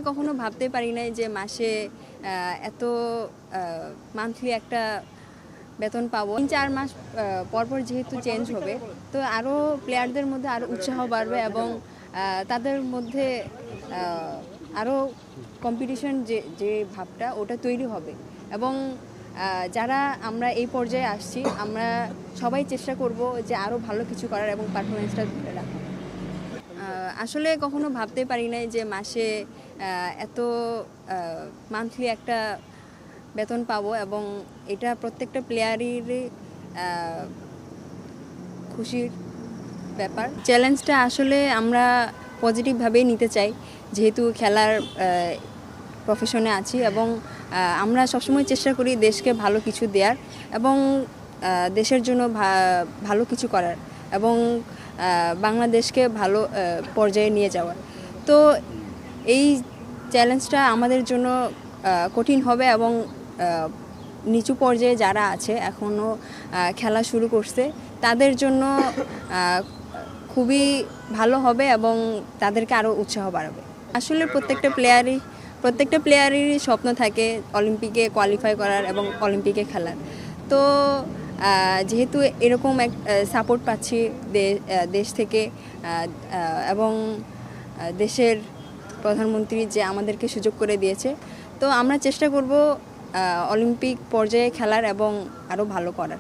কখনো ভাবতে পারি নাই যে মাসে এত মান্থলি একটা বেতন পাবো। 3-4 মাস পরপর যেহেতু চেঞ্জ হবে, তো আরও প্লেয়ারদের মধ্যে আরও উৎসাহ বাড়বে এবং তাদের মধ্যে আরও কম্পিটিশন যে ভাবটা ওটা তৈরি হবে এবং যারা আমরা এই পর্যায়ে আসছি আমরা সবাই চেষ্টা করব যে আরও ভালো কিছু করার এবং পারফরমেন্সটা ধরে রাখার। আসলে কখনো ভাবতে পারি নাই যে মাসে এত মান্থলি একটা বেতন পাবো এবং এটা প্রত্যেকটা প্লেয়ারেরই খুশির ব্যাপার। চ্যালেঞ্জটা আসলে আমরা পজিটিভভাবেই নিতে চাই, যেহেতু খেলার প্রফেশনে আছি এবং আমরা সবসময় চেষ্টা করি দেশকে ভালো কিছু দেওয়ার এবং দেশের জন্য ভালো কিছু করার এবং বাংলাদেশকে ভালো পর্যায়ে নিয়ে যাওয়ার। তো এই চ্যালেঞ্জটা আমাদের জন্য কঠিন হবে এবং নিচু পর্যায়ে যারা আছে এখনও খেলা শুরু করছে তাদের জন্য খুবই ভালো হবে এবং তাদেরকে আরও উৎসাহ বাড়াবে। আসলে প্রত্যেকটা প্লেয়ারেরই স্বপ্ন থাকে অলিম্পিকে কোয়ালিফাই করার এবং অলিম্পিকে খেলার। তো যেহেতু এরকম এক সাপোর্ট পাচ্ছি দেশ থেকে এবং দেশের প্রধানমন্ত্রী যে আমাদেরকে সুযোগ করে দিয়েছে, তো আমরা চেষ্টা করব অলিম্পিক পর্যায়ে খেলার এবং আরও ভালো করার।